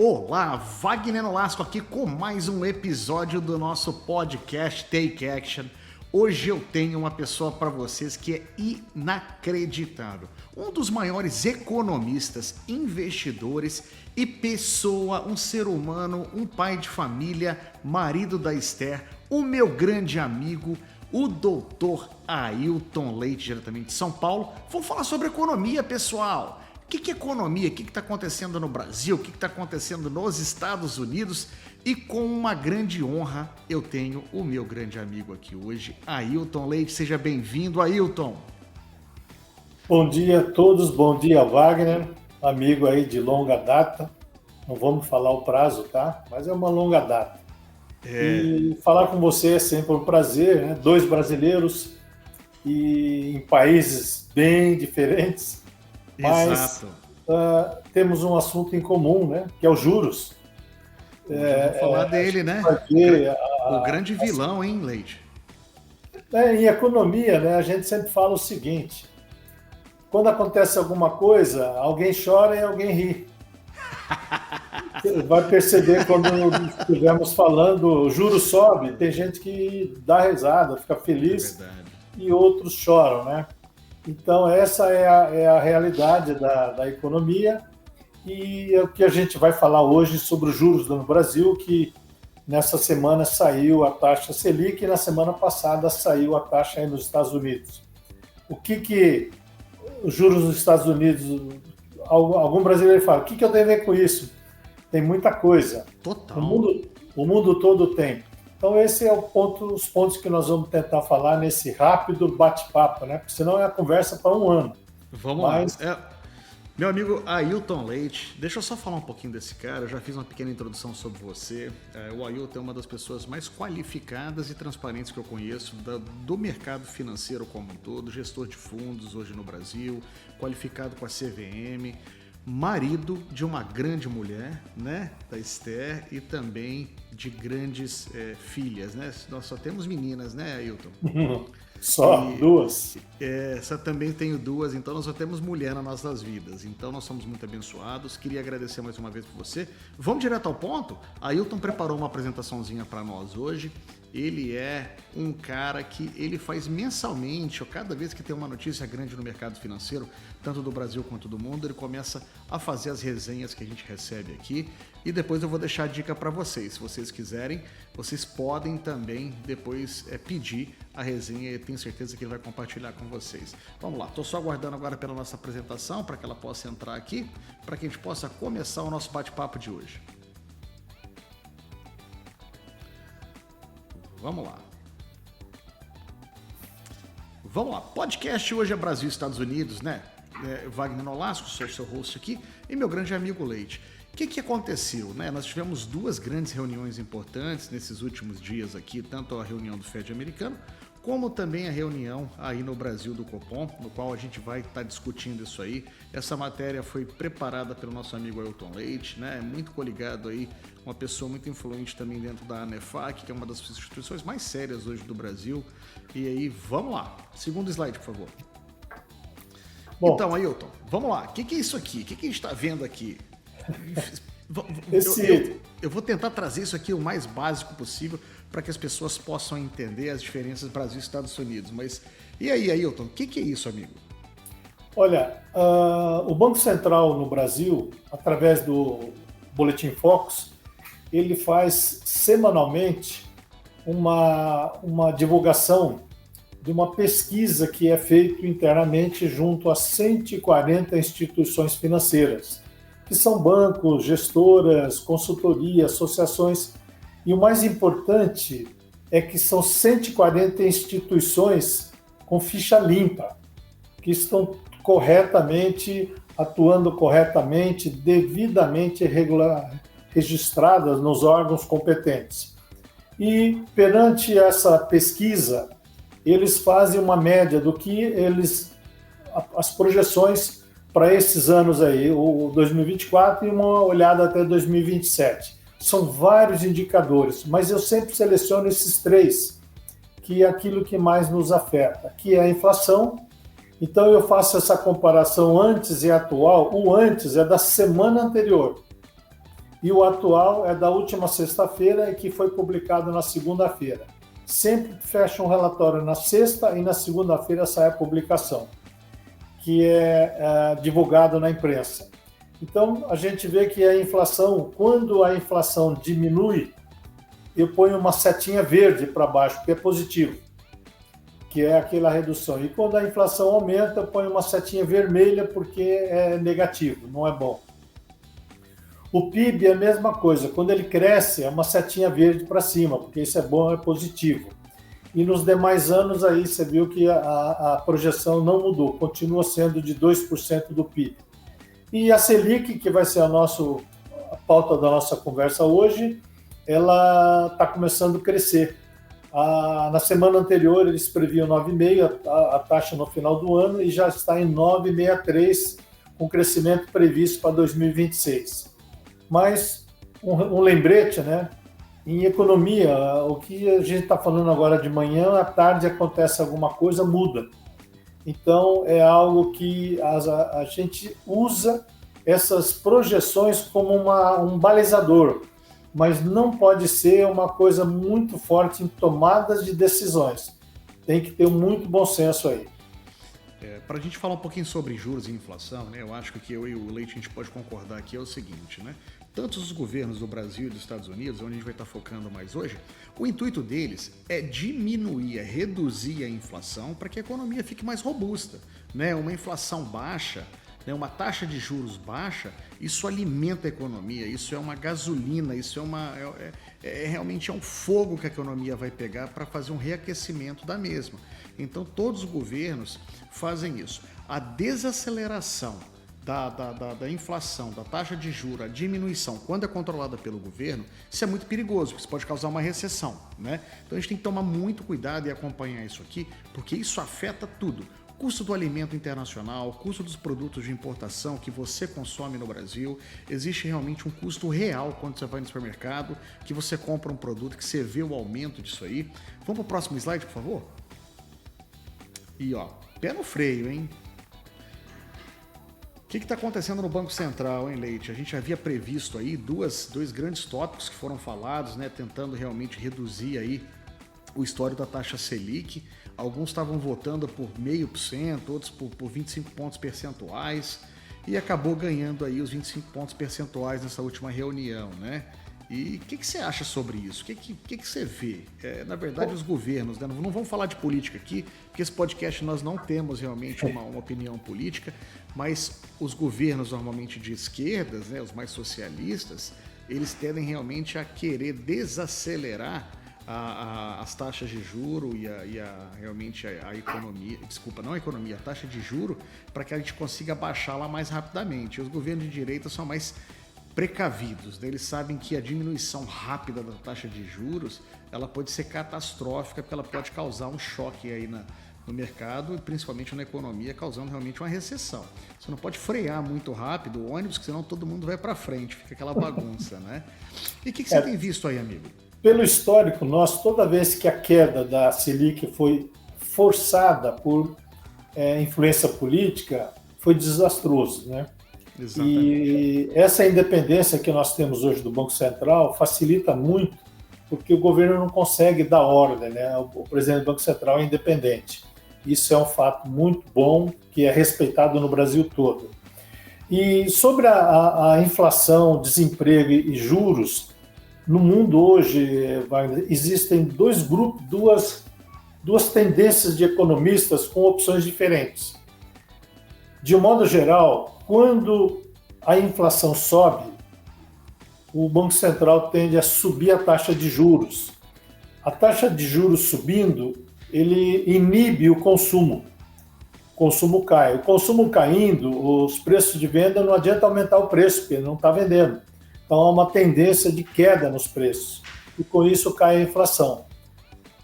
Olá, Wagner Nolasco aqui com mais um episódio do nosso podcast Take Action. Hoje eu tenho uma pessoa para vocês que é inacreditável. Um dos maiores economistas, investidores e pessoa, um ser humano, um pai de família, marido da Esther, o meu grande amigo, o doutor Ailton Leite, diretamente de São Paulo. Vamos falar sobre economia, pessoal. O que é economia? O que está acontecendo no Brasil? O que está acontecendo nos Estados Unidos? E com uma grande honra, eu tenho o meu grande amigo aqui hoje, Ailton Leite. Seja bem-vindo, Ailton. Bom dia a todos, bom dia Wagner, amigo aí de longa data. Não vamos falar o prazo, tá? Mas é uma longa data. E falar com você é sempre um prazer, né? Dois brasileiros e em países bem diferentes. Mas temos um assunto em comum, né? Que é os juros. Vamos falar dele, né? O grande vilão, hein, Leite? Em economia, né, a gente sempre fala o seguinte: quando acontece alguma coisa, alguém chora e alguém ri. Você vai perceber quando estivermos falando, o juro sobe, tem gente que dá risada, fica feliz, e outros choram, né? Então, essa é a realidade da economia e é o que a gente vai falar hoje sobre os juros no Brasil, que nessa semana saiu a taxa Selic e na semana passada saiu a taxa aí nos Estados Unidos. O que os juros nos Estados Unidos, algum brasileiro fala, o que eu tenho a ver com isso? Tem muita coisa. Total. O mundo todo tem. Então, esse é os pontos que nós vamos tentar falar nesse rápido bate-papo, né? Porque senão é a conversa para um ano. Vamos lá. Meu amigo Ailton Leite, deixa eu só falar um pouquinho desse cara. Eu já fiz uma pequena introdução sobre você. O Ailton é uma das pessoas mais qualificadas e transparentes que eu conheço do mercado financeiro como um todo, gestor de fundos hoje no Brasil, qualificado com a CVM, marido de uma grande mulher, né, da Esther, e também de grandes filhas, né? Nós só temos meninas, né, Ailton? Duas. Só também tenho duas, então nós só temos mulher nas nossas vidas. Então nós somos muito abençoados. Queria agradecer mais uma vez por você. Vamos direto ao ponto? Ailton preparou uma apresentaçãozinha para nós hoje. Ele é um cara que ele faz mensalmente, ou cada vez que tem uma notícia grande no mercado financeiro, tanto do Brasil quanto do mundo, ele começa a fazer as resenhas que a gente recebe aqui. E depois eu vou deixar a dica para vocês. Se vocês quiserem, vocês podem também depois pedir a resenha e tenho certeza que ele vai compartilhar com vocês. Vamos lá, estou só aguardando agora pela nossa apresentação para que ela possa entrar aqui, para que a gente possa começar o nosso bate-papo de hoje. Vamos lá. Vamos lá. Podcast hoje é Brasil e Estados Unidos, né? Wagner Nolasco, sou o seu host aqui, e meu grande amigo Leite. O que aconteceu, né? Nós tivemos duas grandes reuniões importantes nesses últimos dias aqui, tanto a reunião do Fed americano, como também a reunião aí no Brasil do Copom, no qual a gente vai estar discutindo isso aí. Essa matéria foi preparada pelo nosso amigo Ailton Leite, né? Muito coligado aí, uma pessoa muito influente também dentro da ANEFAC, que é uma das instituições mais sérias hoje do Brasil. E aí, vamos lá. Segundo slide, por favor. Bom, então, Ailton, vamos lá. O que é isso aqui? O que a gente está vendo aqui? Eu vou tentar trazer isso aqui o mais básico possível para que as pessoas possam entender as diferenças Brasil e Estados Unidos. Mas e aí, Ailton, o que é isso, amigo? Olha, o Banco Central no Brasil, através do Boletim Focus, ele faz semanalmente uma divulgação de uma pesquisa que é feita internamente junto a 140 instituições financeiras, que são bancos, gestoras, consultorias, associações. E o mais importante é que são 140 instituições com ficha limpa, que estão atuando corretamente, devidamente registradas nos órgãos competentes. E perante essa pesquisa, eles fazem uma média do que as projeções para esses anos aí, o 2024 e uma olhada até 2027. São vários indicadores, mas eu sempre seleciono esses três, que é aquilo que mais nos afeta, que é a inflação. Então eu faço essa comparação antes e atual. O antes é da semana anterior. e o atual é da última sexta-feira e que foi publicado na segunda-feira. Sempre fecha um relatório na sexta e na segunda-feira sai a publicação, que é divulgado na imprensa. Então, a gente vê que a inflação, quando a inflação diminui, eu ponho uma setinha verde para baixo, que é positivo, que é aquela redução. E quando a inflação aumenta, eu ponho uma setinha vermelha, porque é negativo, não é bom. O PIB é a mesma coisa. Quando ele cresce, é uma setinha verde para cima, porque isso é bom, é positivo. E nos demais anos, aí você viu que a projeção não mudou, continua sendo de 2% do PIB. E a Selic, que vai ser a pauta da nossa conversa hoje, ela está começando a crescer. Na semana anterior, eles previam 9,5% a taxa no final do ano e já está em 9,63%, com crescimento previsto para 2026. Mas um lembrete, né? Em economia, o que a gente está falando agora de manhã, à tarde acontece alguma coisa, muda. Então, é algo que a gente usa essas projeções como um balizador, mas não pode ser uma coisa muito forte em tomadas de decisões. Tem que ter muito bom senso aí. Para a gente falar um pouquinho sobre juros e inflação, né, eu acho que eu e o Leite a gente pode concordar aqui é o seguinte, né? Tanto os governos do Brasil e dos Estados Unidos, onde a gente vai estar focando mais hoje, o intuito deles é diminuir, é reduzir a inflação para que a economia fique mais robusta, né? Uma inflação baixa, né, uma taxa de juros baixa, isso alimenta a economia, isso é uma gasolina, isso realmente é um fogo que a economia vai pegar para fazer um reaquecimento da mesma. Então todos os governos fazem isso. A desaceleração da inflação, da taxa de juros, a diminuição, quando é controlada pelo governo, isso é muito perigoso, porque isso pode causar uma recessão, né? Então a gente tem que tomar muito cuidado e acompanhar isso aqui, porque isso afeta tudo. Custo do alimento internacional, custo dos produtos de importação que você consome no Brasil. Existe realmente um custo real quando você vai no supermercado, que você compra um produto, que você vê o aumento disso aí. Vamos para o próximo slide, por favor? E ó, pé no freio, hein? O que está acontecendo no Banco Central, hein, Leite? A gente havia previsto aí dois grandes tópicos que foram falados, né, tentando realmente reduzir aí o histórico da taxa Selic. Alguns estavam votando por 0,5%, outros por 25 pontos percentuais, e acabou ganhando aí os 25 pontos percentuais nessa última reunião, né? E o que você acha sobre isso? O que você vê? Na verdade, os governos, né? Não vamos falar de política aqui, porque esse podcast nós não temos realmente uma opinião política, mas os governos normalmente de esquerdas, né, os mais socialistas, eles tendem realmente a querer desacelerar as taxas de juro realmente a economia, desculpa, não a economia, a taxa de juro, para que a gente consiga baixá-la mais rapidamente. Os governos de direita são mais precavidos, né? Eles sabem que a diminuição rápida da taxa de juros, ela pode ser catastrófica, porque ela pode causar um choque aí no mercado e principalmente na economia, causando realmente uma recessão. Você não pode frear muito rápido o ônibus, senão todo mundo vai para frente, fica aquela bagunça, né? E o que você tem visto aí, amigo? Pelo histórico nosso, toda vez que a queda da Selic foi forçada por influência política, foi desastroso, né? Exatamente. E essa independência que nós temos hoje do Banco Central facilita muito, porque o governo não consegue dar ordem, né? O presidente do Banco Central é independente. Isso é um fato muito bom, que é respeitado no Brasil todo. E sobre a inflação, desemprego e juros, no mundo hoje, existem dois grupos, duas tendências de economistas com opções diferentes. De um modo geral, quando a inflação sobe, o Banco Central tende a subir a taxa de juros. A taxa de juros subindo, ele inibe o consumo. O consumo cai. O consumo caindo, os preços de venda não adianta aumentar o preço, porque não está vendendo. Então, há uma tendência de queda nos preços, e com isso cai a inflação.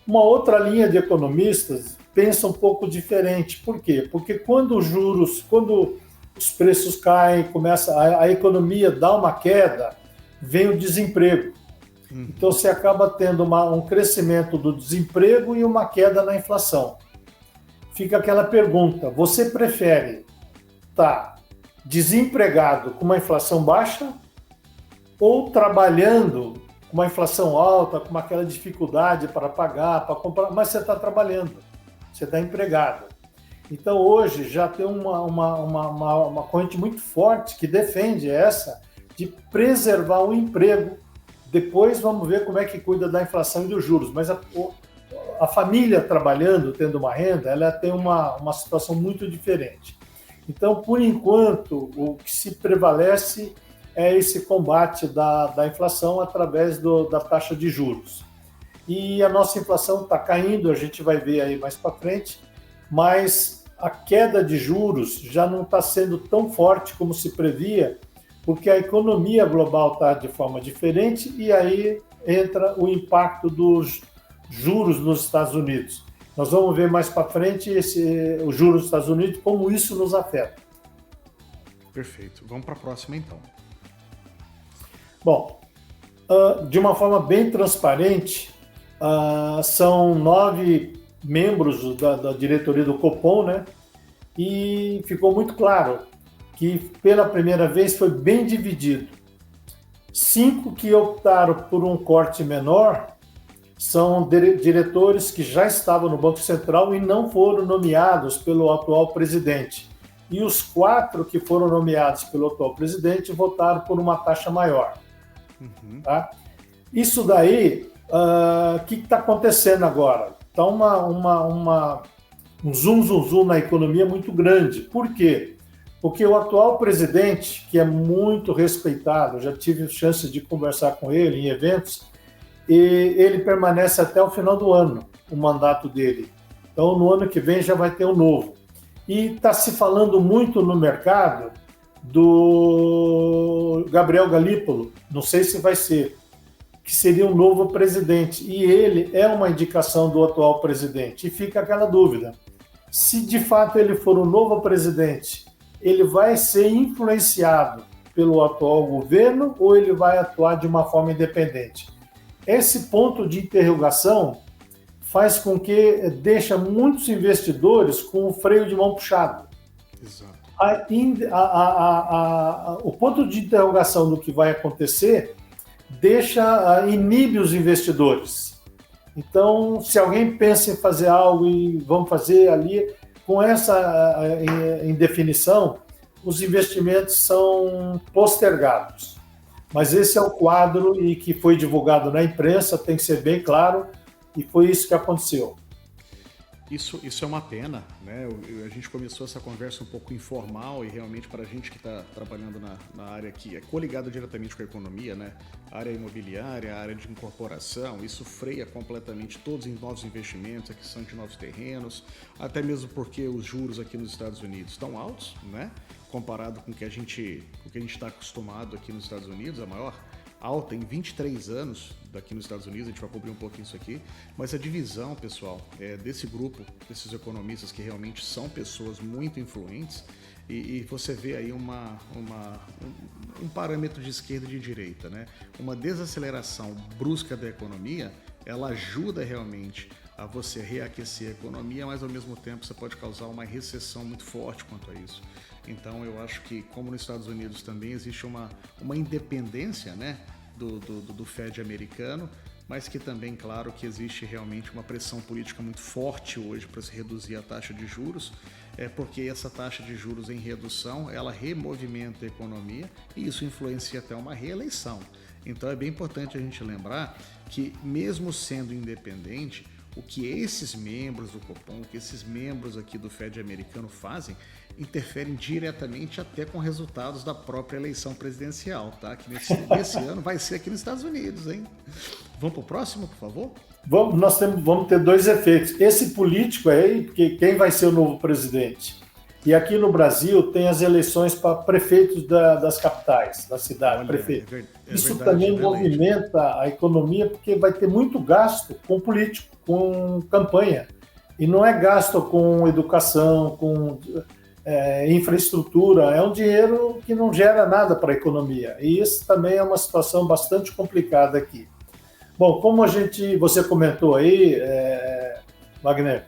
Uma outra linha de economistas pensa um pouco diferente. Por quê? Porque quando os preços caem, a economia dá uma queda, vem o desemprego. Então, você acaba tendo um crescimento do desemprego e uma queda na inflação. Fica aquela pergunta, você prefere estar desempregado com uma inflação baixa ou trabalhando com uma inflação alta, com aquela dificuldade para pagar, para comprar, mas você está trabalhando, você está empregado. Então, hoje, já tem uma corrente muito forte que defende essa de preservar o emprego. Depois, vamos ver como é que cuida da inflação e dos juros. Mas a família trabalhando, tendo uma renda, ela tem uma situação muito diferente. Então, por enquanto, o que se prevalece é esse combate da inflação através da taxa de juros. E a nossa inflação está caindo, a gente vai ver aí mais para frente, mas a queda de juros já não está sendo tão forte como se previa, porque a economia global está de forma diferente e aí entra o impacto dos juros nos Estados Unidos. Nós vamos ver mais para frente os juros dos Estados Unidos, como isso nos afeta. Perfeito. Vamos para a próxima, então. Bom, de uma forma bem transparente, são 9 membros da diretoria do Copom, né? E ficou muito claro que pela primeira vez foi bem dividido. 5 que optaram por um corte menor são diretores que já estavam no Banco Central e não foram nomeados pelo atual presidente. E os 4 que foram nomeados pelo atual presidente votaram por uma taxa maior. Uhum. Tá? Isso daí, o que está acontecendo agora? Está um zoom na economia muito grande. Por quê? Porque o atual presidente, que é muito respeitado, já tive chance de conversar com ele em eventos, e ele permanece até o final do ano, o mandato dele. Então, no ano que vem já vai ter um novo. E está se falando muito no mercado do Gabriel Galípolo, não sei se vai ser, que seria um novo presidente. E ele é uma indicação do atual presidente. E fica aquela dúvida. Se de fato ele for o novo presidente, ele vai ser influenciado pelo atual governo ou ele vai atuar de uma forma independente? Esse ponto de interrogação faz com que deixa muitos investidores com o freio de mão puxado. Exato. O ponto de interrogação do que vai acontecer inibe os investidores. Então, se alguém pensa em fazer algo e vamos fazer ali, com essa indefinição, os investimentos são postergados. Mas esse é o quadro e que foi divulgado na imprensa, tem que ser bem claro, e foi isso que aconteceu. Isso é uma pena, né? A gente começou essa conversa um pouco informal e realmente para a gente que está trabalhando na área que é coligada diretamente com a economia, né? A área imobiliária, a área de incorporação, isso freia completamente todos os novos investimentos, aquisição de novos terrenos, até mesmo porque os juros aqui nos Estados Unidos estão altos, né? Comparado com o que a gente está acostumado aqui nos Estados Unidos, a maior alta em 23 anos daqui nos Estados Unidos, a gente vai cobrir um pouquinho isso aqui, mas a divisão, pessoal, desse grupo, desses economistas que realmente são pessoas muito influentes, e você vê aí um parâmetro de esquerda e de direita, né? Uma desaceleração brusca da economia, ela ajuda realmente a você reaquecer a economia, mas ao mesmo tempo você pode causar uma recessão muito forte quanto a isso. Então eu acho que, como nos Estados Unidos também existe uma independência, né, do Fed americano, mas que também, claro, que existe realmente uma pressão política muito forte hoje para se reduzir a taxa de juros, porque essa taxa de juros em redução, ela removimenta a economia e isso influencia até uma reeleição. Então é bem importante a gente lembrar que, mesmo sendo independente, o que esses membros do Copom, o que esses membros aqui do Fed americano fazem, interferem diretamente até com resultados da própria eleição presidencial, tá? Que nesse ano vai ser aqui nos Estados Unidos, hein? Vamos para o próximo, por favor? Vamos ter 2 efeitos. Esse político aí, porque quem vai ser o novo presidente? E aqui no Brasil tem as eleições para prefeitos das capitais, da cidade, prefeito. Isso também movimenta a economia, porque vai ter muito gasto com político, com campanha. E não é gasto com educação, com infraestrutura, é um dinheiro que não gera nada para a economia. E isso também é uma situação bastante complicada aqui. Bom, como você comentou aí, Wagner,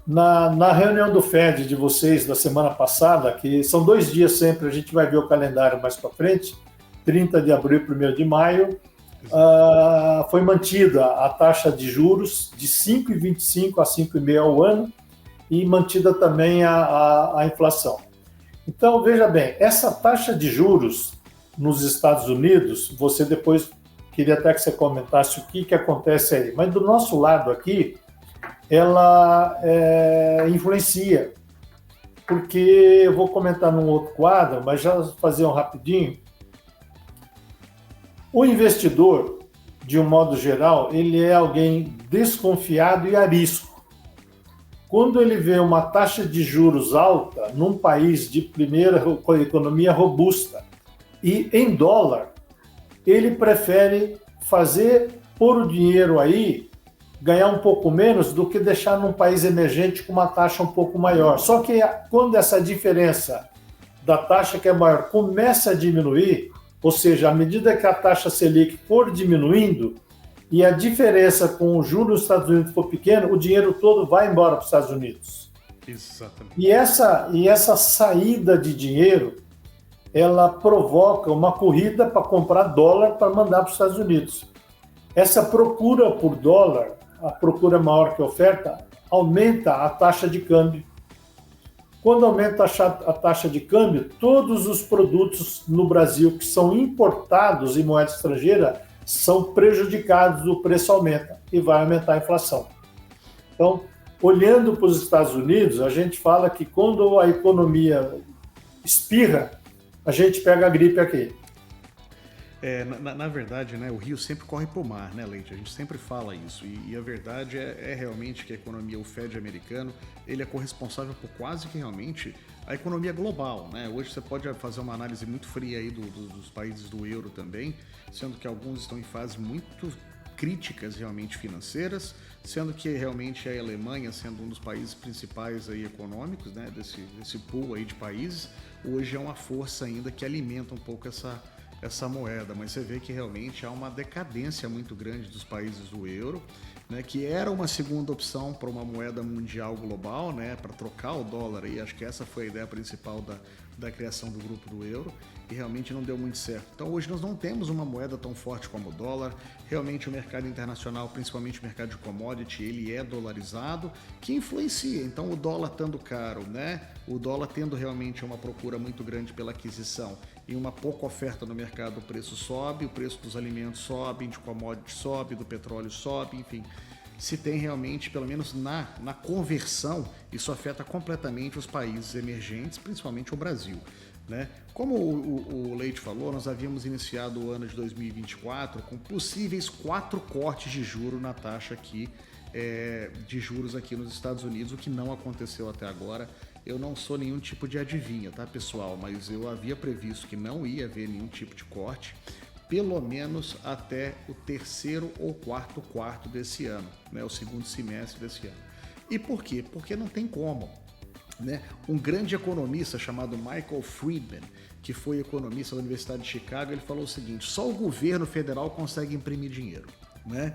na reunião do Fed de vocês da semana passada, que são 2 dias sempre, a gente vai ver o calendário mais para frente, 30 de abril e 1º de maio, foi mantida a taxa de juros de 5,25 a 5,5 ao ano e mantida também a inflação. Então, veja bem, essa taxa de juros nos Estados Unidos, você depois queria até que você comentasse o que acontece aí, mas do nosso lado aqui, ela influencia, porque eu vou comentar num outro quadro, mas já fazer um rapidinho. O investidor, de um modo geral, ele é alguém desconfiado e arisco. Quando ele vê uma taxa de juros alta num país de primeira economia robusta e em dólar, ele prefere pôr o dinheiro aí, ganhar um pouco menos do que deixar num país emergente com uma taxa um pouco maior. Só que quando essa diferença da taxa que é maior começa a diminuir, ou seja, à medida que a taxa Selic for diminuindo e a diferença com o juro dos Estados Unidos for pequeno, o dinheiro todo vai embora para os Estados Unidos. Exatamente. E essa saída de dinheiro, ela provoca uma corrida para comprar dólar para mandar para os Estados Unidos. Essa procura por dólar, a procura maior que a oferta, aumenta a taxa de câmbio. Quando aumenta a taxa de câmbio, todos os produtos no Brasil que são importados em moeda estrangeira são prejudicados, o preço aumenta e vai aumentar a inflação. Então, olhando para os Estados Unidos, a gente fala que quando a economia espirra, a gente pega a gripe aqui. Na verdade, né, o rio sempre corre para o mar, né, Leite? A gente sempre fala isso. E a verdade é realmente que a economia, o Fed americano, ele é corresponsável por quase que realmente a economia global, né? Hoje você pode fazer uma análise muito fria aí dos países do euro também, sendo que alguns estão em fases muito críticas realmente financeiras, sendo que realmente a Alemanha, sendo um dos países principais aí econômicos, né, desse pool aí de países, hoje é uma força ainda que alimenta um pouco essa moeda, mas você vê que realmente há uma decadência muito grande dos países do euro, né, que era uma segunda opção para uma moeda mundial global, né, para trocar o dólar, e acho que essa foi a ideia principal da criação do grupo do euro, e realmente não deu muito certo. Então hoje nós não temos uma moeda tão forte como o dólar, realmente o mercado internacional, principalmente o mercado de commodity, ele é dolarizado, que influencia. Então o dólar estando caro, né, o dólar tendo realmente uma procura muito grande pela aquisição e uma pouca oferta no mercado, o preço sobe, o preço dos alimentos sobe, de commodity sobe, do petróleo sobe, enfim. Se tem realmente, pelo menos na conversão, isso afeta completamente os países emergentes, principalmente o Brasil, né? Como o Leite falou, nós havíamos iniciado o ano de 2024 com possíveis 4 cortes de juros na taxa aqui, de juros aqui nos Estados Unidos, o que não aconteceu até agora. Eu não sou nenhum tipo de adivinha, tá, pessoal? Mas eu havia previsto que não ia haver nenhum tipo de corte, pelo menos até o 3º ou 4º quarto desse ano, né? O 2º semestre desse ano. E por quê? Porque não tem como, né? Um grande economista chamado Michael Friedman, que foi economista da Universidade de Chicago, ele falou o seguinte: só o governo federal consegue imprimir dinheiro, né?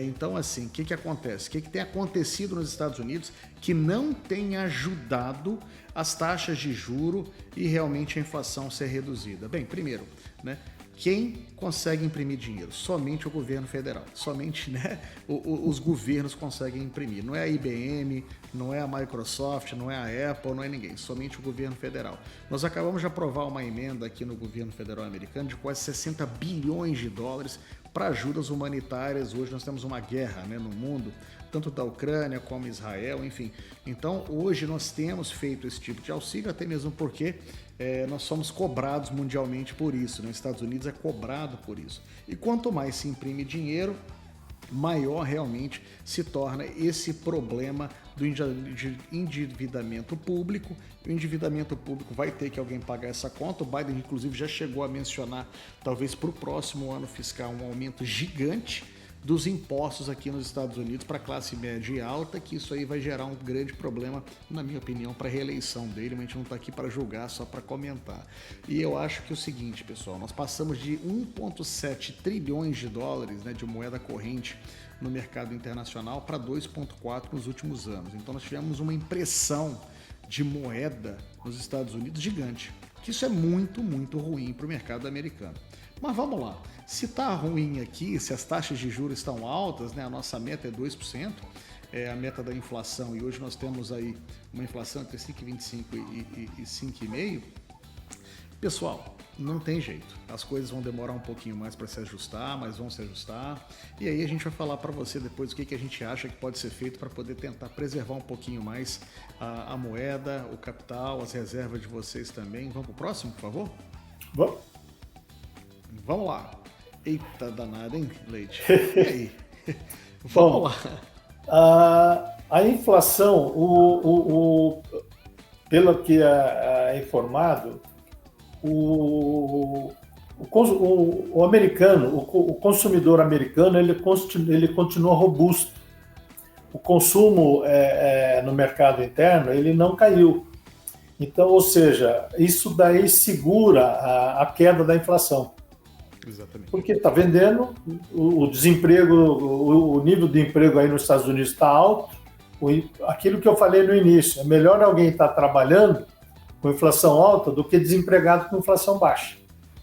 Então, assim, o que acontece? O que tem acontecido nos Estados Unidos que não tem ajudado as taxas de juro e realmente a inflação ser reduzida? Bem, primeiro, né? Quem consegue imprimir dinheiro? Somente o governo federal. Somente, né, os governos conseguem imprimir. Não é a IBM, não é a Microsoft, não é a Apple, não é ninguém. Somente o governo federal. Nós acabamos de aprovar uma emenda aqui no governo federal americano de quase 60 bilhões de dólares para ajudas humanitárias. Hoje nós temos uma guerra, né, no mundo, tanto da Ucrânia como Israel, enfim. Então, hoje nós temos feito esse tipo de auxílio, até mesmo porque nós somos cobrados mundialmente por isso, né? Os Estados Unidos é cobrado por isso. E quanto mais se imprime dinheiro, maior realmente se torna esse problema do endividamento público. O endividamento público vai ter que alguém pagar essa conta. O Biden, inclusive, já chegou a mencionar, talvez para o próximo ano fiscal, um aumento gigante dos impostos aqui nos Estados Unidos para a classe média e alta, que isso aí vai gerar um grande problema, na minha opinião, para a reeleição dele, mas a gente não está aqui para julgar, só para comentar. E eu acho que é o seguinte, pessoal, nós passamos de 1,7 trilhões de dólares, né, de moeda corrente no mercado internacional para 2,4 nos últimos anos. Então nós tivemos uma impressão de moeda nos Estados Unidos gigante. Que isso é muito, muito ruim para o mercado americano. Mas vamos lá, se está ruim aqui, se as taxas de juros estão altas, né, a nossa meta é 2%, é a meta da inflação, e hoje nós temos aí uma inflação entre 5,25 e 5,5%, pessoal, não tem jeito. As coisas vão demorar um pouquinho mais para se ajustar, mas vão se ajustar. E aí a gente vai falar para você depois o que a gente acha que pode ser feito para poder tentar preservar um pouquinho mais a moeda, o capital, as reservas de vocês também. Vamos para o próximo, por favor? Vamos lá. Eita danada, hein, Leite? E aí? Vamos lá. A inflação, pelo que é informado, o americano, o consumidor americano, ele continua robusto. O consumo no mercado interno, ele não caiu. Então, ou seja, isso daí segura a queda da inflação. Exatamente. Porque está vendendo, o desemprego, o nível de emprego aí nos Estados Unidos está alto. Aquilo que eu falei no início, é melhor alguém estar trabalhando com inflação alta do que desempregado com inflação baixa.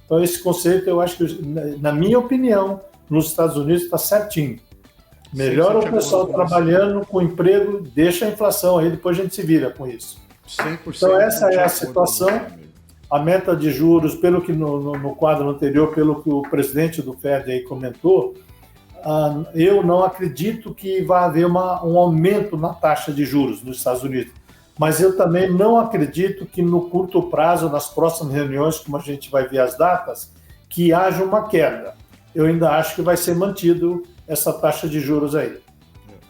Então esse conceito, eu acho que, na minha opinião, nos Estados Unidos está certinho. Melhor o pessoal trabalhando com emprego, deixa a inflação aí, depois a gente se vira com isso. 100%. Então essa é a situação. A meta de juros, pelo que no quadro anterior, pelo que o presidente do Fed aí comentou, eu não acredito que vai haver um aumento na taxa de juros nos Estados Unidos. Mas eu também não acredito que no curto prazo, nas próximas reuniões, como a gente vai ver as datas, que haja uma queda. Eu ainda acho que vai ser mantido essa taxa de juros aí.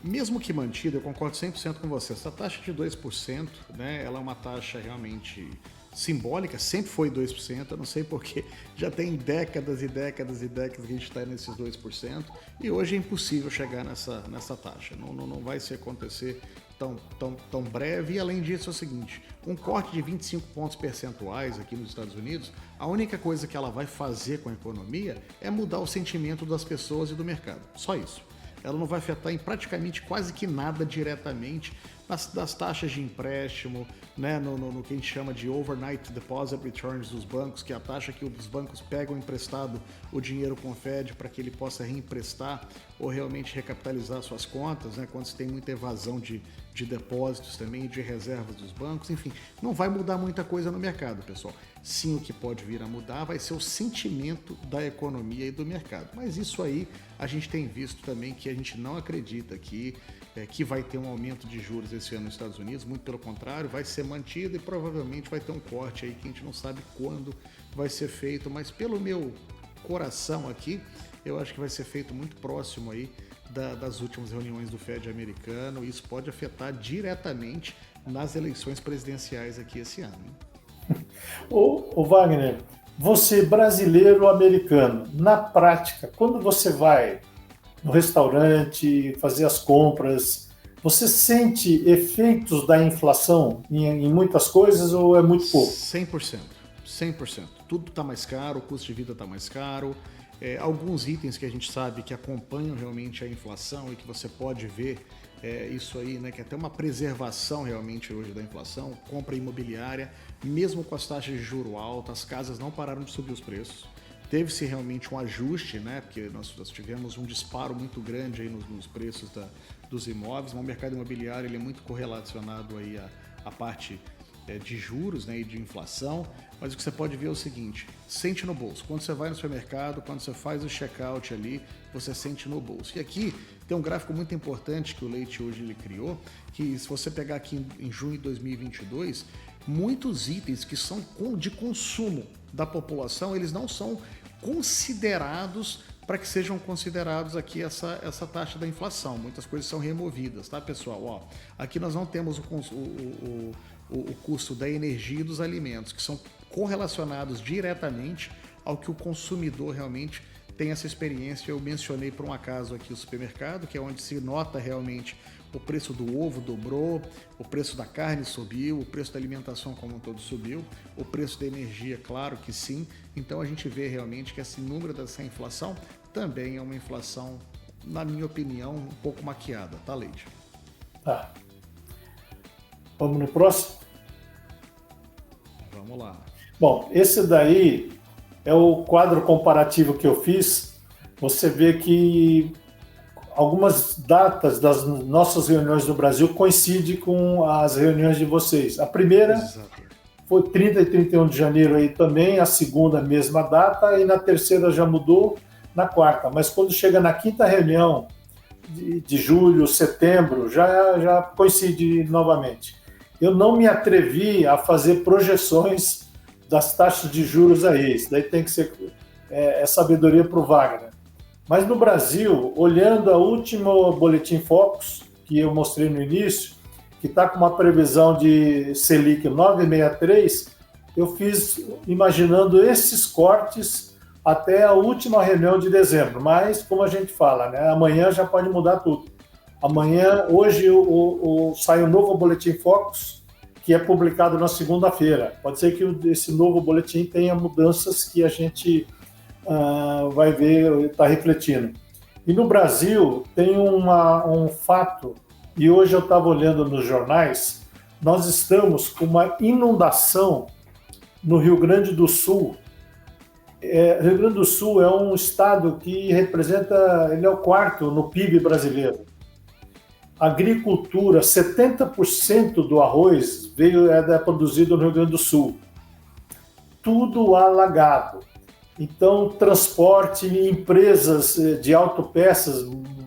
Mesmo que mantida, eu concordo 100% com você. Essa taxa de 2%, né, ela é uma taxa realmente simbólica, sempre foi 2%, eu não sei porquê, já tem décadas e décadas e décadas que a gente está nesses 2%, e hoje é impossível chegar nessa taxa, não vai se acontecer tão breve. E além disso é o seguinte, um corte de 25 pontos percentuais aqui nos Estados Unidos, a única coisa que ela vai fazer com a economia é mudar o sentimento das pessoas e do mercado, só isso. Ela não vai afetar em praticamente quase que nada diretamente das taxas de empréstimo, né, no que a gente chama de overnight deposit returns dos bancos, que é a taxa que os bancos pegam emprestado o dinheiro com o Fed para que ele possa reemprestar ou realmente recapitalizar suas contas, né, quando se tem muita evasão de depósitos também, de reservas dos bancos, enfim, não vai mudar muita coisa no mercado, pessoal. Sim, o que pode vir a mudar vai ser o sentimento da economia e do mercado, mas isso aí a gente tem visto também que a gente não acredita que vai ter um aumento de juros esse ano nos Estados Unidos, muito pelo contrário, vai ser mantido e provavelmente vai ter um corte aí que a gente não sabe quando vai ser feito, mas pelo meu coração aqui, eu acho que vai ser feito muito próximo aí das últimas reuniões do Fed americano, e isso pode afetar diretamente nas eleições presidenciais aqui esse ano. Ô Wagner, você brasileiro americano, na prática, quando você vai no restaurante, fazer as compras, você sente efeitos da inflação em muitas coisas ou é muito pouco? 100%. Tudo está mais caro, o custo de vida está mais caro. Alguns itens que a gente sabe que acompanham realmente a inflação e que você pode ver isso aí, né, que é até uma preservação realmente hoje da inflação, compra imobiliária, mesmo com as taxas de juros altas, as casas não pararam de subir os preços. Teve-se realmente um ajuste, né, porque nós tivemos um disparo muito grande aí nos preços dos imóveis, mas o mercado imobiliário ele é muito correlacionado aí à parte de juros, né, e de inflação, mas o que você pode ver é o seguinte, sente no bolso. Quando você vai no supermercado, quando você faz o check-out ali, você sente no bolso. E aqui tem um gráfico muito importante que o Leite hoje ele criou, que se você pegar aqui em junho de 2022, muitos itens que são de consumo da população, eles não são considerados para que sejam considerados aqui essa taxa da inflação. Muitas coisas são removidas, tá, pessoal? Ó, aqui nós não temos o custo da energia e dos alimentos, que são correlacionados diretamente ao que o consumidor realmente tem essa experiência. Eu mencionei por um acaso aqui o supermercado, que é onde se nota realmente o preço do ovo dobrou, o preço da carne subiu, o preço da alimentação como um todo subiu, o preço da energia, claro que sim. Então a gente vê realmente que esse número dessa inflação também é uma inflação, na minha opinião, um pouco maquiada, tá, Leite? Tá. Vamos no próximo? Vamos lá. Bom, esse daí é o quadro comparativo que eu fiz. Você vê que algumas datas das nossas reuniões no Brasil coincidem com as reuniões de vocês. A primeira foi 30 e 31 de janeiro aí também, a segunda mesma data, e na terceira já mudou, na quarta. Mas quando chega na quinta reunião de julho, setembro, já coincide novamente. Eu não me atrevi a fazer projeções das taxas de juros aí. Isso daí tem que ser sabedoria para o Wagner. Mas no Brasil, olhando a última Boletim Focus, que eu mostrei no início, que está com uma previsão de Selic 9,63, eu fiz imaginando esses cortes até a última reunião de dezembro. Mas, como a gente fala, né, amanhã já pode mudar tudo. Hoje sai um novo Boletim Focus, que é publicado na segunda-feira. Pode ser que esse novo boletim tenha mudanças que a gente vai ver, está refletindo. E no Brasil tem um fato, e hoje eu estava olhando nos jornais, nós estamos com uma inundação no Rio Grande do Sul. Rio Grande do Sul é um estado que representa, ele é o quarto no PIB brasileiro. Agricultura, 70% do arroz é produzido no Rio Grande do Sul. Tudo alagado. Então, transporte, empresas de autopeças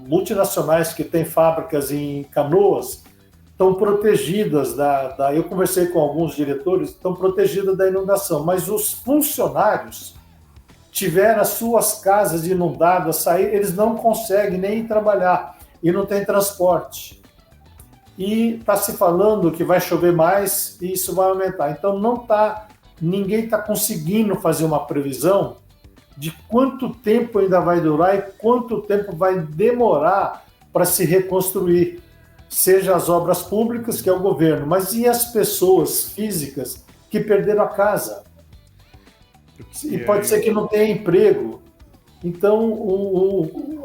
multinacionais que têm fábricas em Canoas estão protegidas eu conversei com alguns diretores, estão protegidas da inundação, mas os funcionários tiveram as suas casas inundadas, eles não conseguem nem ir trabalhar e não tem transporte. E está se falando que vai chover mais e isso vai aumentar. Então, ninguém está conseguindo fazer uma previsão de quanto tempo ainda vai durar e quanto tempo vai demorar para se reconstruir, seja as obras públicas, que é o governo, mas e as pessoas físicas que perderam a casa? E pode ser que não tenha emprego. Então, o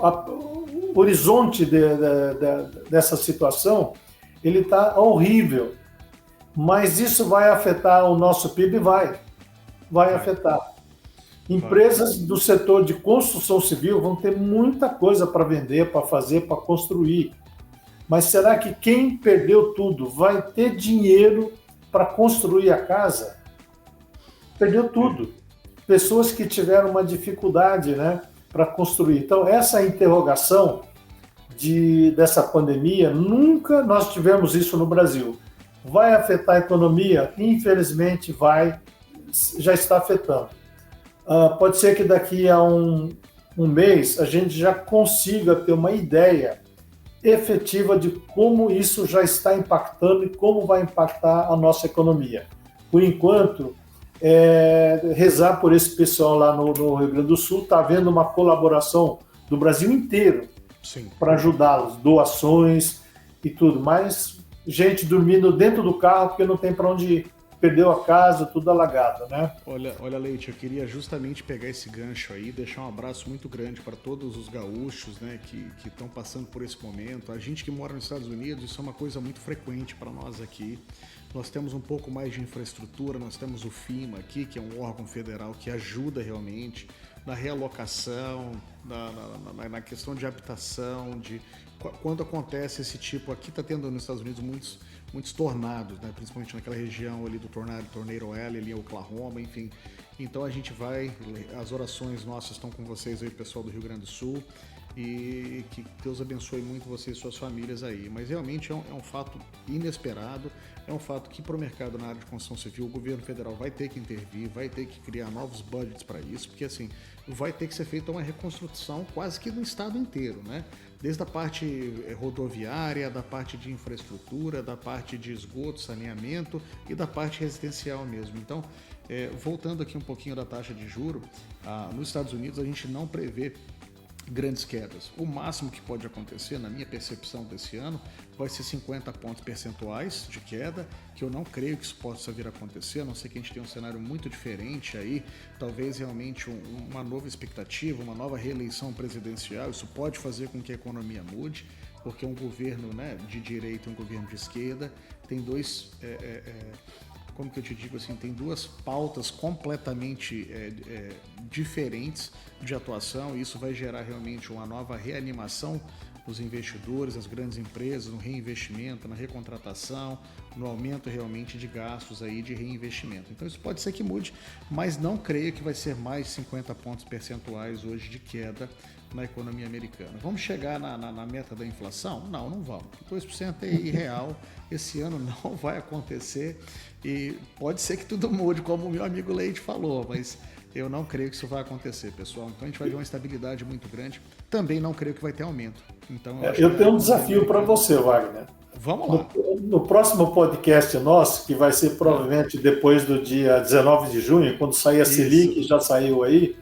horizonte dessa situação, ele está horrível. Mas isso vai afetar o nosso PIB? Vai afetar. Empresas do setor de construção civil vão ter muita coisa para vender, para fazer, para construir. Mas será que quem perdeu tudo vai ter dinheiro para construir a casa? Perdeu tudo. Pessoas que tiveram uma dificuldade, né, para construir. Então, essa interrogação dessa pandemia, nunca nós tivemos isso no Brasil. Vai afetar a economia? Infelizmente já está afetando. Pode ser que daqui a um mês a gente já consiga ter uma ideia efetiva de como isso já está impactando e como vai impactar a nossa economia. Por enquanto, rezar por esse pessoal lá no Rio Grande do Sul, está havendo uma colaboração do Brasil inteiro para ajudá-los, doações e tudo, mas gente dormindo dentro do carro porque não tem para onde ir. Perdeu a casa, tudo alagado, né? Olha, Leite, eu queria justamente pegar esse gancho aí, deixar um abraço muito grande para todos os gaúchos, né, que estão passando por esse momento. A gente que mora nos Estados Unidos, isso é uma coisa muito frequente para nós aqui. Nós temos um pouco mais de infraestrutura, nós temos o FEMA aqui, que é um órgão federal que ajuda realmente na realocação, na questão de habitação, quando acontece esse tipo, aqui está tendo nos Estados Unidos muitos tornados, né? Principalmente naquela região ali do Tornado Alley, ali em Oklahoma, enfim. Então a gente as orações nossas estão com vocês aí, pessoal do Rio Grande do Sul, e que Deus abençoe muito vocês e suas famílias aí. Mas realmente é um fato inesperado, é um fato que para o mercado na área de construção civil o governo federal vai ter que intervir, vai ter que criar novos budgets para isso, porque assim, vai ter que ser feita uma reconstrução quase que no estado inteiro, né? Desde a parte rodoviária, da parte de infraestrutura, da parte de esgoto, saneamento e da parte residencial mesmo. Então, voltando aqui um pouquinho da taxa de juro, nos Estados Unidos a gente não prevê grandes quedas. O máximo que pode acontecer, na minha percepção desse ano, vai ser 50 pontos percentuais de queda, que eu não creio que isso possa vir a acontecer, a não ser que a gente tenha um cenário muito diferente aí, talvez realmente uma nova expectativa, uma nova reeleição presidencial. Isso pode fazer com que a economia mude, porque um governo, né, de direita e um governo de esquerda tem dois como que eu te digo assim, tem duas pautas completamente diferentes de atuação, e isso vai gerar realmente uma nova reanimação nos investidores, nas grandes empresas, no reinvestimento, na recontratação, no aumento realmente de gastos aí de reinvestimento. Então isso pode ser que mude, mas não creio que vai ser mais 50 pontos percentuais hoje de queda na economia americana. Vamos chegar na meta da inflação? Não, não vamos. 2% é irreal, esse ano não vai acontecer e pode ser que tudo mude, como o meu amigo Leite falou, mas eu não creio que isso vai acontecer, pessoal. Então a gente vai ver uma estabilidade muito grande. Também não creio que vai ter aumento. Então, eu tenho um desafio para você, Wagner. Vamos lá. No próximo podcast nosso, que vai ser provavelmente depois do dia 19 de junho, quando sair a Selic, já saiu aí,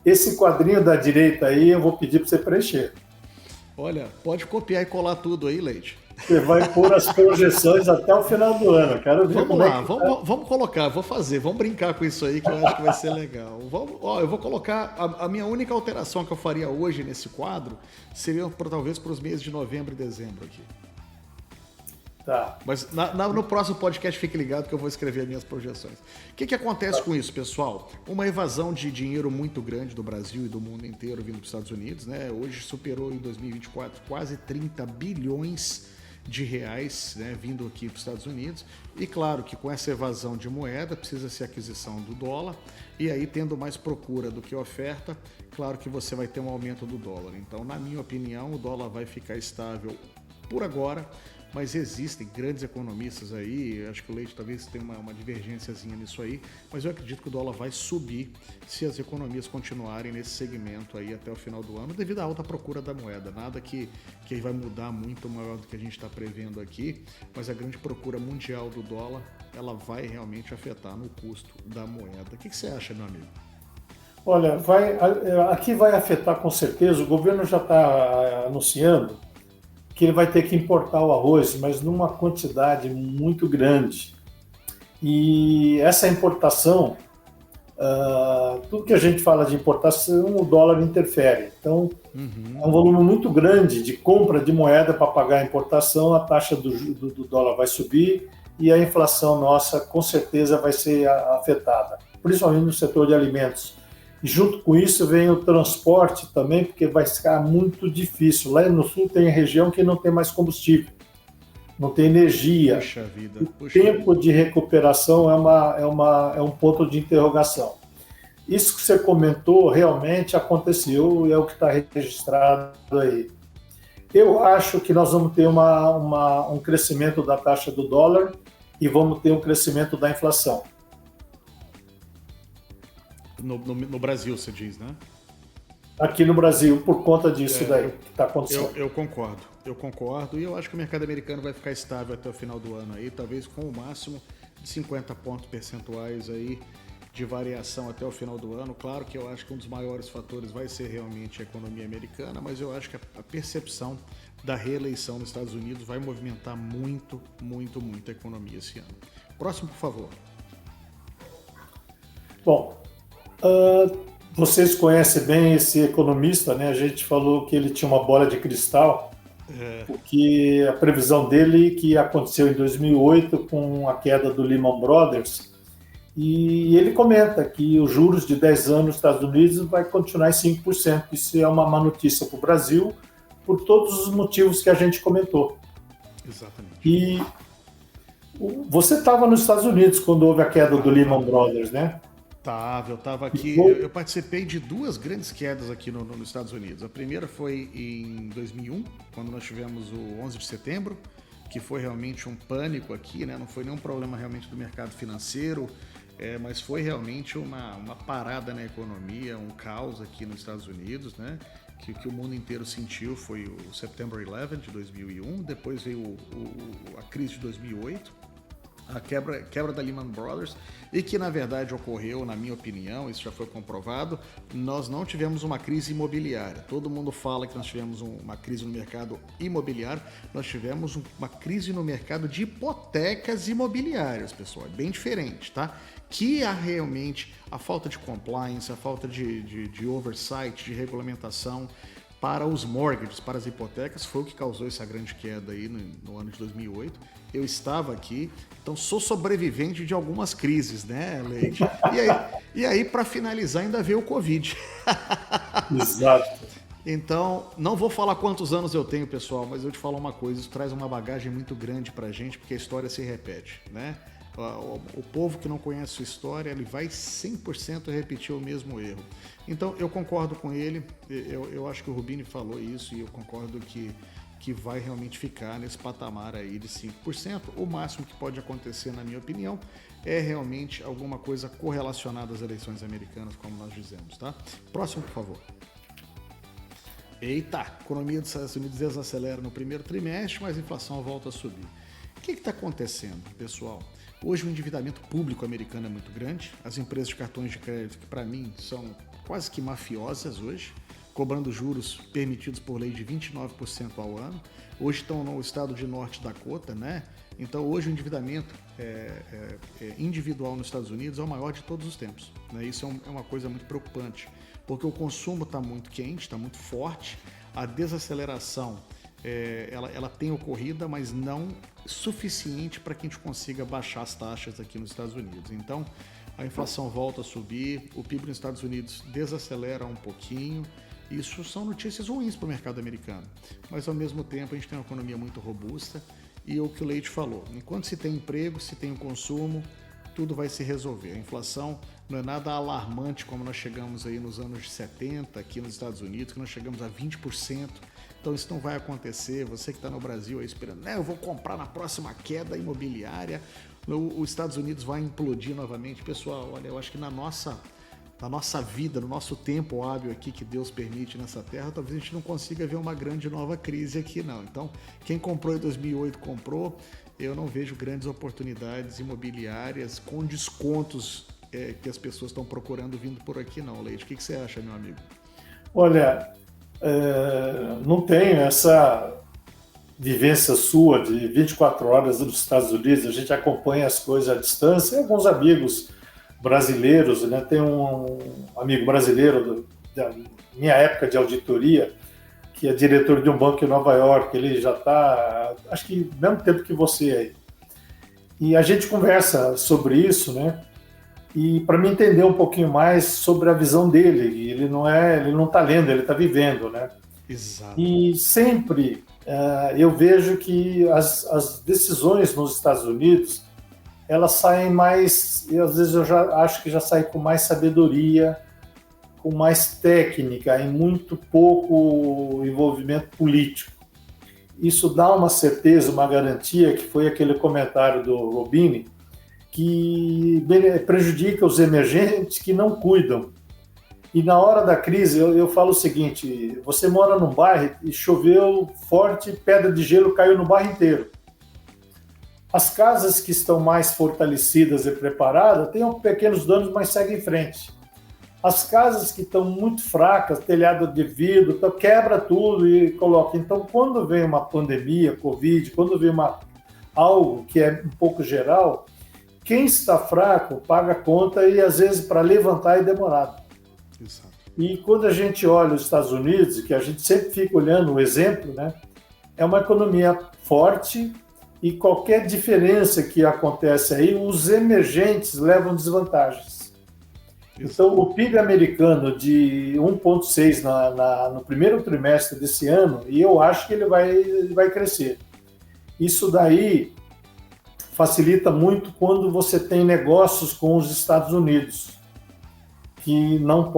esse quadrinho da direita aí eu vou pedir para você preencher. Olha, pode copiar e colar tudo aí, Leite. Você vai pôr as projeções até o final do ano. Quero ver vamos como lá, é que vamos colocar, vamos brincar com isso aí que eu acho que vai ser legal. Eu vou colocar, a minha única alteração que eu faria hoje nesse quadro seria talvez para os meses de novembro e dezembro aqui. Tá. Mas no próximo podcast fique ligado que eu vou escrever as minhas projeções. O que acontece com isso, pessoal? Uma evasão de dinheiro muito grande do Brasil e do mundo inteiro vindo para os Estados Unidos, né? Hoje superou em 2024 quase 30 bilhões de reais, né, vindo aqui para os Estados Unidos. E claro que com essa evasão de moeda precisa ser aquisição do dólar, e aí tendo mais procura do que oferta, claro que você vai ter um aumento do dólar. Então, na minha opinião, o dólar vai ficar estável por agora, mas existem grandes economistas aí, acho que o Leite talvez tenha uma divergênciazinha nisso aí, mas eu acredito que o dólar vai subir se as economias continuarem nesse segmento aí até o final do ano, devido à alta procura da moeda. Nada que vai mudar muito maior do que a gente está prevendo aqui, mas a grande procura mundial do dólar, ela vai realmente afetar no custo da moeda. O que você acha, meu amigo? Olha, aqui vai afetar com certeza, o governo já está anunciando que ele vai ter que importar o arroz, mas numa quantidade muito grande. E essa importação, tudo que a gente fala de importação, o dólar interfere. Então, é um volume muito grande de compra de moeda para pagar a importação, a taxa do dólar vai subir e a inflação nossa, com certeza, vai ser afetada, principalmente no setor de alimentos. E junto com isso vem o transporte também, porque vai ficar muito difícil. Lá no sul tem região que não tem mais combustível, não tem energia. Puxa vida. O tempo de recuperação é um ponto de interrogação. Isso que você comentou realmente aconteceu e é o que está registrado aí. Eu acho que nós vamos ter um crescimento da taxa do dólar e vamos ter um crescimento da inflação. No Brasil, você diz, né? Aqui no Brasil, por conta disso daí que está acontecendo. Eu concordo, e eu acho que o mercado americano vai ficar estável até o final do ano aí, talvez com o máximo de 50 pontos percentuais aí de variação até o final do ano. Claro que eu acho que um dos maiores fatores vai ser realmente a economia americana, mas eu acho que a percepção da reeleição nos Estados Unidos vai movimentar muito, muito, muito a economia esse ano. Próximo, por favor. Bom, vocês conhecem bem esse economista, né? A gente falou que ele tinha uma bola de cristal, porque a previsão dele que aconteceu em 2008 com a queda do Lehman Brothers, e ele comenta que os juros de 10 anos nos Estados Unidos vai continuar em 5%. Isso é uma má notícia para o Brasil, por todos os motivos que a gente comentou. Exatamente. E você estava nos Estados Unidos quando houve a queda do Lehman Brothers, né? Eu estava aqui, eu participei de duas grandes quedas aqui nos Estados Unidos. A primeira foi em 2001, quando nós tivemos o 11 de setembro, que foi realmente um pânico aqui, né? Não foi nenhum problema realmente do mercado financeiro, mas foi realmente uma parada na economia, um caos aqui nos Estados Unidos, né? Que o mundo inteiro sentiu. Foi o September 11 de 2001, depois veio a crise de 2008, a quebra da Lehman Brothers, e que na verdade ocorreu, na minha opinião, isso já foi comprovado, nós não tivemos uma crise imobiliária. Todo mundo fala que nós tivemos uma crise no mercado imobiliário, nós tivemos uma crise no mercado de hipotecas imobiliárias, pessoal, é bem diferente, tá? Que realmente a falta de compliance, a falta de oversight, de regulamentação, para os mortgages, para as hipotecas, foi o que causou essa grande queda aí no ano de 2008. Eu estava aqui, então sou sobrevivente de algumas crises, né, Leite? E aí para finalizar, ainda veio o Covid. Exato. Então, não vou falar quantos anos eu tenho, pessoal, mas eu te falo uma coisa, isso traz uma bagagem muito grande pra gente, porque a história se repete, né? O povo que não conhece sua história, ele vai 100% repetir o mesmo erro. Então, eu concordo com ele, eu acho que o Rubini falou isso e eu concordo que vai realmente ficar nesse patamar aí de 5%. O máximo que pode acontecer, na minha opinião, é realmente alguma coisa correlacionada às eleições americanas, como nós dizemos, tá? Próximo, por favor. Eita, a economia dos Estados Unidos desacelera no primeiro trimestre, mas a inflação volta a subir. O que está acontecendo, pessoal? Hoje o endividamento público americano é muito grande, as empresas de cartões de crédito, que para mim são quase que mafiosas hoje, cobrando juros permitidos por lei de 29% ao ano. Hoje estão no estado de Norte Dakota, né? Então hoje o endividamento individual nos Estados Unidos é o maior de todos os tempos, né? Isso é uma coisa muito preocupante, porque o consumo está muito quente, está muito forte, a desaceleração ela tem ocorrido, mas não suficiente para que a gente consiga baixar as taxas aqui nos Estados Unidos. Então, a inflação volta a subir, o PIB nos Estados Unidos desacelera um pouquinho. Isso são notícias ruins para o mercado americano, mas ao mesmo tempo a gente tem uma economia muito robusta e o que o Leite falou, enquanto se tem emprego, se tem o consumo, tudo vai se resolver. A inflação não é nada alarmante como nós chegamos aí nos anos 70 aqui nos Estados Unidos, que nós chegamos a 20%. Então isso não vai acontecer. Você que está no Brasil aí esperando, eu vou comprar na próxima queda imobiliária, os Estados Unidos vai implodir novamente. Pessoal, olha, eu acho que na nossa vida, no nosso tempo hábil aqui que Deus permite nessa terra, talvez a gente não consiga ver uma grande nova crise aqui não. Então, quem comprou em 2008 comprou. Eu não vejo grandes oportunidades imobiliárias com descontos que as pessoas estão procurando vindo por aqui não, Leite. O que você acha, meu amigo? Olha, não tenho essa vivência sua de 24 horas nos Estados Unidos, a gente acompanha as coisas à distância, e alguns amigos brasileiros, né? Tem um amigo brasileiro da minha época de auditoria, que é diretor de um banco em Nova York, ele já está, acho que no mesmo tempo que você aí. E a gente conversa sobre isso, né? E para me entender um pouquinho mais sobre a visão dele, ele não está lendo, ele está vivendo, né? Exato. E sempre eu vejo que as decisões nos Estados Unidos, elas saem mais, e às vezes eu já acho que já saem com mais sabedoria, com mais técnica e muito pouco envolvimento político. Isso dá uma certeza, uma garantia, que foi aquele comentário do Rubini, que prejudica os emergentes que não cuidam. E na hora da crise, eu falo o seguinte, você mora num bairro e choveu forte, pedra de gelo caiu no bairro inteiro. As casas que estão mais fortalecidas e preparadas têm pequenos danos, mas seguem em frente. As casas que estão muito fracas, telhado de vidro, então quebra tudo e coloca. Então, quando vem uma pandemia, Covid, quando vem algo que é um pouco geral, quem está fraco paga a conta e, às vezes, para levantar é demorado. Exato. E quando a gente olha os Estados Unidos, que a gente sempre fica olhando o exemplo, né, é uma economia forte e qualquer diferença que acontece aí, os emergentes levam desvantagens. Então, o PIB americano de 1,6 no primeiro trimestre desse ano, e eu acho que ele vai crescer. Isso daí facilita muito quando você tem negócios com os Estados Unidos, que não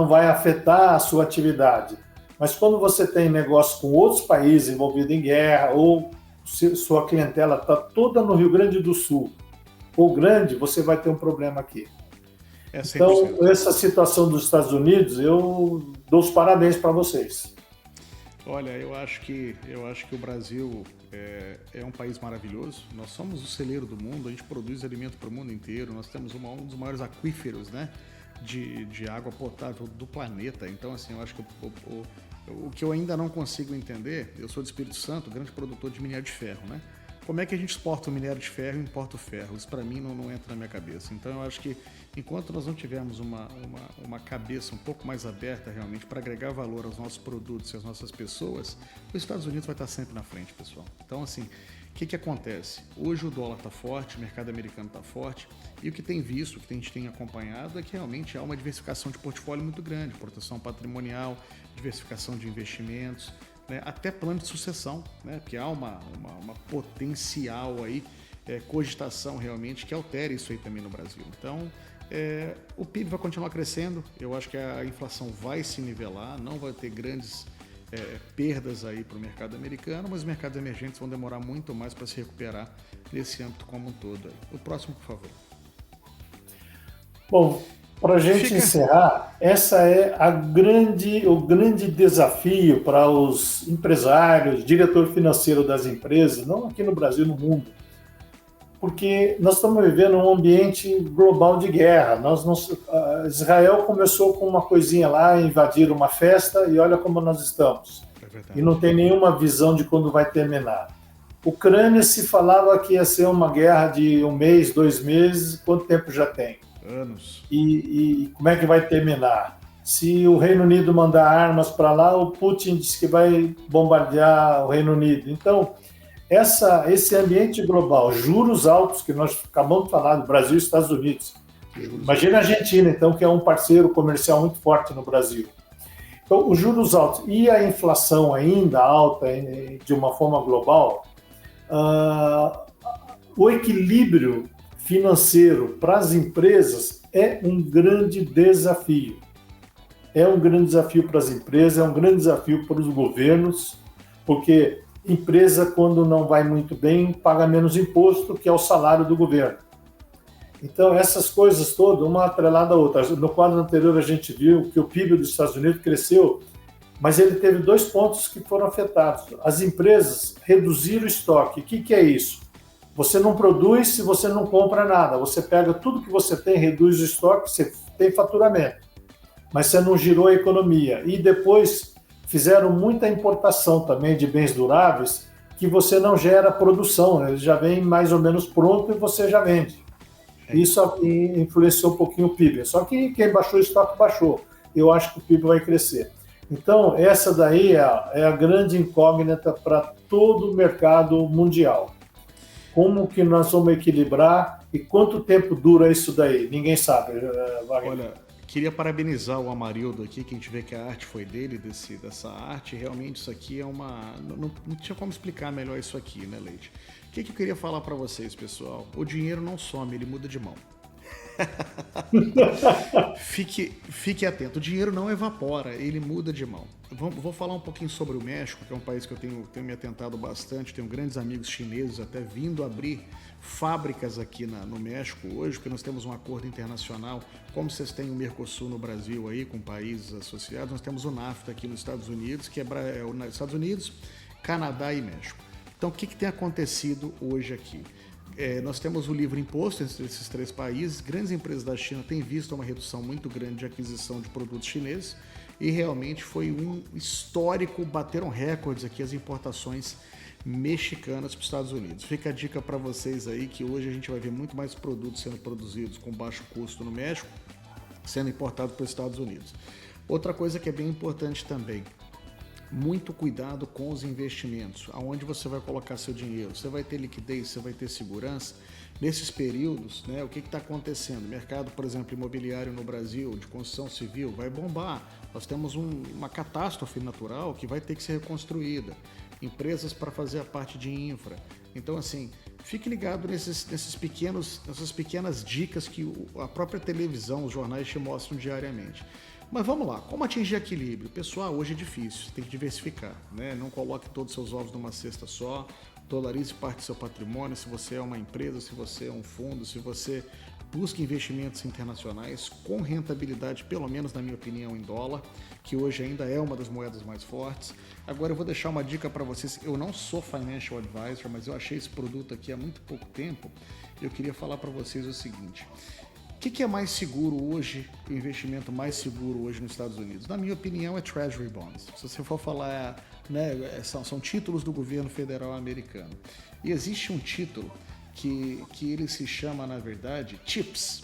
vai afetar a sua atividade. Mas quando você tem negócio com outros países envolvidos em guerra, ou sua clientela está toda no Rio Grande do Sul, ou grande, você vai ter um problema aqui. Então, essa situação dos Estados Unidos, eu dou os parabéns para vocês. Olha, eu acho que o Brasil é um país maravilhoso. Nós somos o celeiro do mundo, a gente produz alimento para o mundo inteiro. Nós temos um dos maiores aquíferos, né, de água potável do planeta. Então, assim, eu acho que o que eu ainda não consigo entender, eu sou de Espírito Santo, grande produtor de minério de ferro, né? como é que a gente exporta o minério de ferro e importa o ferro? Isso para mim não entra na minha cabeça. Então eu acho que enquanto nós não tivermos uma cabeça um pouco mais aberta realmente para agregar valor aos nossos produtos e às nossas pessoas, os Estados Unidos vai estar sempre na frente, pessoal. Então assim, o que acontece? Hoje o dólar está forte, o mercado americano está forte, e o que tem visto, o que a gente tem acompanhado é que realmente há uma diversificação de portfólio muito grande, proteção patrimonial, diversificação de investimentos, né, até plano de sucessão, né, porque há uma potencial aí, cogitação realmente que altere isso aí também no Brasil. Então, o PIB vai continuar crescendo, eu acho que a inflação vai se nivelar, não vai ter grandes perdas aí para o mercado americano, mas os mercados emergentes vão demorar muito mais para se recuperar nesse âmbito como um todo. O próximo, por favor. Bom, para a gente encerrar, essa é o grande desafio para os empresários, diretor financeiro das empresas, não aqui no Brasil, no mundo, porque nós estamos vivendo um ambiente global de guerra. Israel começou com uma coisinha lá, invadir uma festa, e olha como nós estamos. E não tem nenhuma visão de quando vai terminar. Ucrânia se falava que ia ser uma guerra de 1 mês, 2 meses, quanto tempo já tem? Anos. E como é que vai terminar? Se o Reino Unido mandar armas para lá, o Putin diz que vai bombardear o Reino Unido. Então, esse ambiente global, juros altos, que nós acabamos de falar do Brasil e Estados Unidos. Imagina a Argentina, então, que é um parceiro comercial muito forte no Brasil. Então, os juros altos e a inflação ainda alta de uma forma global, o equilíbrio financeiro para as empresas é um grande desafio. É um grande desafio para as empresas, é um grande desafio para os governos, porque empresa, quando não vai muito bem, paga menos imposto, que é o salário do governo. Então, essas coisas todas, uma atrelada à outra. No quadro anterior, a gente viu que o PIB dos Estados Unidos cresceu, mas ele teve 2 pontos que foram afetados. As empresas reduziram o estoque. O que é isso? Você não produz se você não compra nada. Você pega tudo que você tem, reduz o estoque, você tem faturamento, mas você não girou a economia. E depois fizeram muita importação também de bens duráveis que você não gera produção, né? Ele já vem mais ou menos pronto e você já vende. Isso influenciou um pouquinho o PIB. Só que quem baixou o estoque, baixou. Eu acho que o PIB vai crescer. Então, essa daí é a grande incógnita para todo o mercado mundial. Como que nós vamos equilibrar e quanto tempo dura isso daí? Ninguém sabe, Wagner. Olha, queria parabenizar o Amarildo aqui, que a gente vê que a arte foi dele, dessa arte. Realmente isso aqui é uma... Não tinha como explicar melhor isso aqui, né, Leite? O que eu queria falar para vocês, pessoal? O dinheiro não some, ele muda de mão. Fique atento, o dinheiro não evapora, ele muda de mão. Vou falar um pouquinho sobre o México, que é um país que eu tenho me atentado bastante, tenho grandes amigos chineses até vindo abrir fábricas aqui no México hoje, porque nós temos um acordo internacional, como vocês têm o Mercosul no Brasil aí, com países associados, nós temos o NAFTA aqui nos Estados Unidos, que é os Estados Unidos, Canadá e México. Então o que tem acontecido hoje aqui? Nós temos o livre imposto entre esses 3 países, grandes empresas da China têm visto uma redução muito grande de aquisição de produtos chineses e realmente foi um histórico, bateram recordes aqui as importações mexicanas para os Estados Unidos. Fica a dica para vocês aí que hoje a gente vai ver muito mais produtos sendo produzidos com baixo custo no México, sendo importados para os Estados Unidos. Outra coisa que é bem importante também, muito cuidado com os investimentos, aonde você vai colocar seu dinheiro, você vai ter liquidez, você vai ter segurança. Nesses períodos, né, o que está acontecendo? O mercado, por exemplo, imobiliário no Brasil, de construção civil, vai bombar. Nós temos uma catástrofe natural que vai ter que ser reconstruída. Empresas para fazer a parte de infra. Então, assim, fique ligado nessas pequenas dicas que a própria televisão, os jornais te mostram diariamente. Mas vamos lá, como atingir equilíbrio? Pessoal, hoje é difícil, tem que diversificar, né? Não coloque todos os seus ovos numa cesta só, dolarize parte do seu patrimônio, se você é uma empresa, se você é um fundo, se você busca investimentos internacionais com rentabilidade, pelo menos na minha opinião, em dólar, que hoje ainda é uma das moedas mais fortes. Agora eu vou deixar uma dica para vocês, eu não sou financial advisor, mas eu achei esse produto aqui há muito pouco tempo, e eu queria falar para vocês o seguinte... que é mais seguro hoje, o investimento mais seguro hoje nos Estados Unidos? Na minha opinião, é Treasury Bonds. Se você for falar, né, são títulos do governo federal americano. E existe um título que ele se chama, na verdade, TIPS.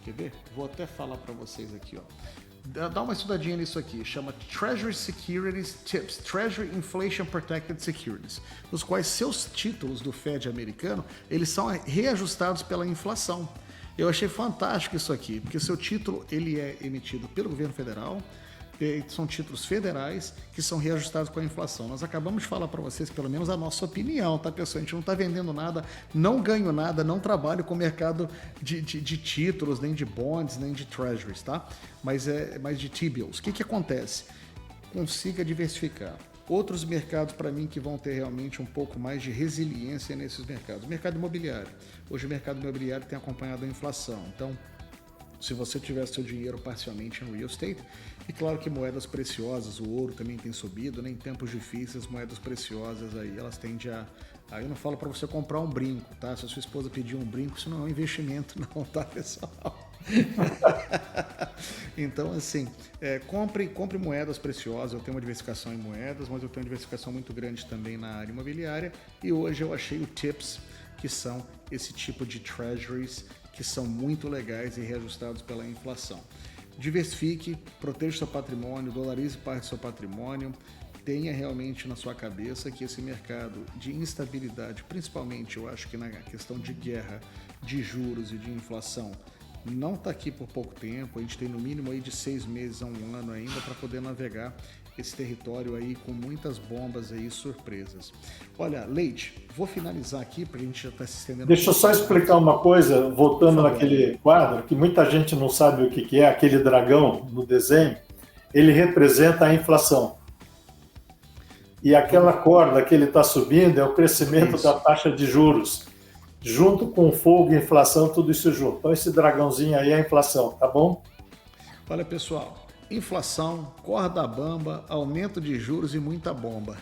Quer ver? Vou até falar para vocês aqui, ó. Dá uma estudadinha nisso aqui, chama Treasury Securities TIPS, Treasury Inflation Protected Securities, nos quais seus títulos do Fed americano, eles são reajustados pela inflação. Eu achei fantástico isso aqui, porque seu título ele é emitido pelo governo federal, são títulos federais que são reajustados com a inflação. Nós acabamos de falar para vocês, pelo menos a nossa opinião, tá, pessoal? A gente não está vendendo nada, não ganho nada, não trabalho com o mercado de títulos, nem de bonds, nem de treasuries, tá? Mas de T-bills. O que acontece? Consiga diversificar. Outros mercados, para mim, que vão ter realmente um pouco mais de resiliência nesses mercados. O mercado imobiliário. Hoje o mercado imobiliário tem acompanhado a inflação. Então, se você tiver seu dinheiro parcialmente em real estate, e claro que moedas preciosas, o ouro também tem subido, né? Em tempos difíceis, moedas preciosas aí, elas tendem a... Aí eu não falo para você comprar um brinco, tá? Se a sua esposa pedir um brinco, isso não é um investimento não, tá, pessoal? Então, assim, compre moedas preciosas. Eu tenho uma diversificação em moedas, mas eu tenho uma diversificação muito grande também na área imobiliária, e hoje eu achei o TIPS, que são esse tipo de treasuries que são muito legais e reajustados pela inflação. Diversifique, proteja seu patrimônio, dolarize parte do seu patrimônio, tenha realmente na sua cabeça que esse mercado de instabilidade, principalmente eu acho que na questão de guerra, de juros e de inflação, não está aqui por pouco tempo. A gente tem no mínimo aí de 6 meses a 1 ano ainda para poder navegar esse território aí com muitas bombas aí, surpresas. Olha, Leite, vou finalizar aqui porque a gente já está se estendendo. Deixa eu só explicar uma coisa, voltando naquele quadro, que muita gente não sabe o que é, aquele dragão no desenho, ele representa a inflação. E aquela corda que ele está subindo é o crescimento da taxa de juros, junto com fogo e inflação, tudo isso junto. Então esse dragãozinho aí é a inflação, tá bom? Olha, pessoal, inflação, corda bamba, aumento de juros e muita bomba.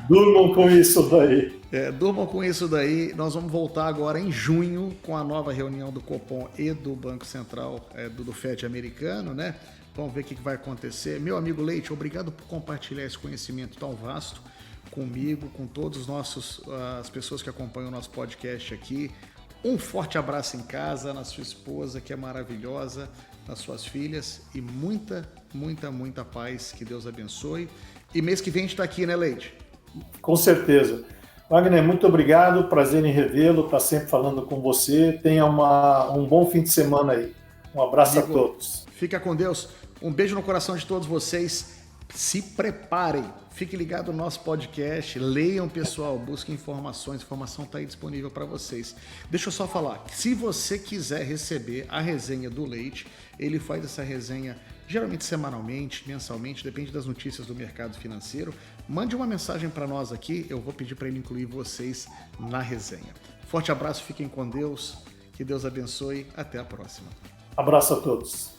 Durmam com isso daí. Durmam com isso daí. Nós vamos voltar agora em junho com a nova reunião do Copom e do Banco Central, do Fed americano, né? Vamos ver o que vai acontecer. Meu amigo Leite, obrigado por compartilhar esse conhecimento tão vasto comigo, com todos as pessoas que acompanham o nosso podcast aqui. Um forte abraço em casa, na sua esposa, que é maravilhosa, nas suas filhas, e muita, muita, muita paz. Que Deus abençoe. E mês que vem a gente está aqui, né, Leite? Com certeza. Wagner, muito obrigado, prazer em revê-lo, estar sempre falando com você. Tenha um bom fim de semana aí. Um abraço a todos. Fica com Deus. Um beijo no coração de todos vocês. Se preparem. Fique ligado no nosso podcast. Leiam, pessoal. Busquem informações. A informação está aí disponível para vocês. Deixa eu só falar. Se você quiser receber a resenha do Leite, ele faz essa resenha geralmente semanalmente, mensalmente, depende das notícias do mercado financeiro. Mande uma mensagem para nós aqui. Eu vou pedir para ele incluir vocês na resenha. Forte abraço. Fiquem com Deus. Que Deus abençoe. Até a próxima. Abraço a todos.